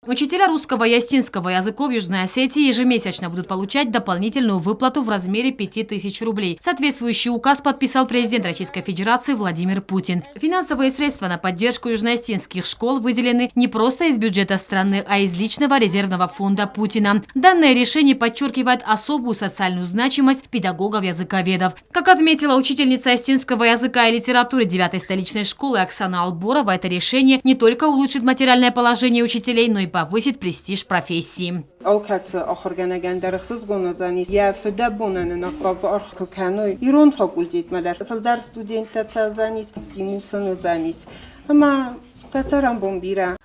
Учителя русского и осетинского языков Южной Осетии ежемесячно будут получать дополнительную выплату в размере 5000 рублей. Соответствующий указ подписал президент Российской Федерации Владимир Путин. Финансовые средства на поддержку южноосетинских школ выделены не просто из бюджета страны, а из личного резервного фонда Путина. Данное решение подчеркивает особую социальную значимость педагогов-языковедов. Как отметила учительница осетинского языка и литературы 9-й столичной школы Оксана Алборова, это решение не только улучшит материальное положение учителей, но и повысит престиж профессии.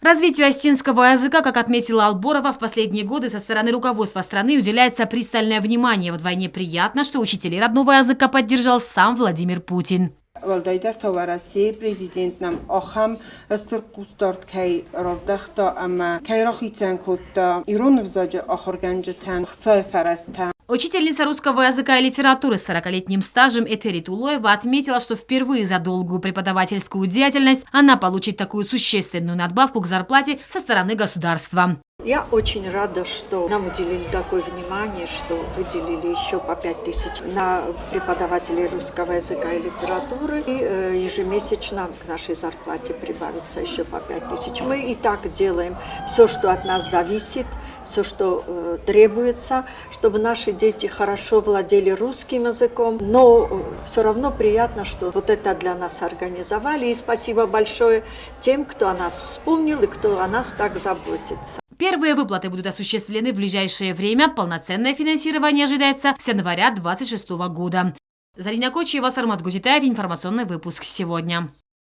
Развитию осетинского языка, как отметила Алборова, в последние годы со стороны руководства страны уделяется пристальное внимание. Вдвойне приятно, что учителей родного языка поддержал сам Владимир Путин. Валдайдар товараси президент нам ахам стуркустарт кай раздахта ама кайрахицанкотта иронвзаджа ахорганджатан хцай фараста. Учительница русского языка и литературы с 40-летним стажем Этери Тулоева отметила, что впервые за долгую преподавательскую деятельность она получит такую существенную надбавку к зарплате со стороны государства. Я очень рада, что нам уделили такое внимание, что выделили еще по 5000 на преподавателей русского языка и литературы. И ежемесячно к нашей зарплате прибавится еще по 5000. Мы и так делаем все, что от нас зависит, все, что требуется, чтобы наши дети хорошо владели русским языком. Но все равно приятно, что вот это для нас организовали. И спасибо большое тем, кто о нас вспомнил и кто о нас так заботится. Первые выплаты будут осуществлены в ближайшее время. Полноценное финансирование ожидается с января 2026 года. Зарина Кочева, Сармат Гузитаев. Информационный выпуск сегодня.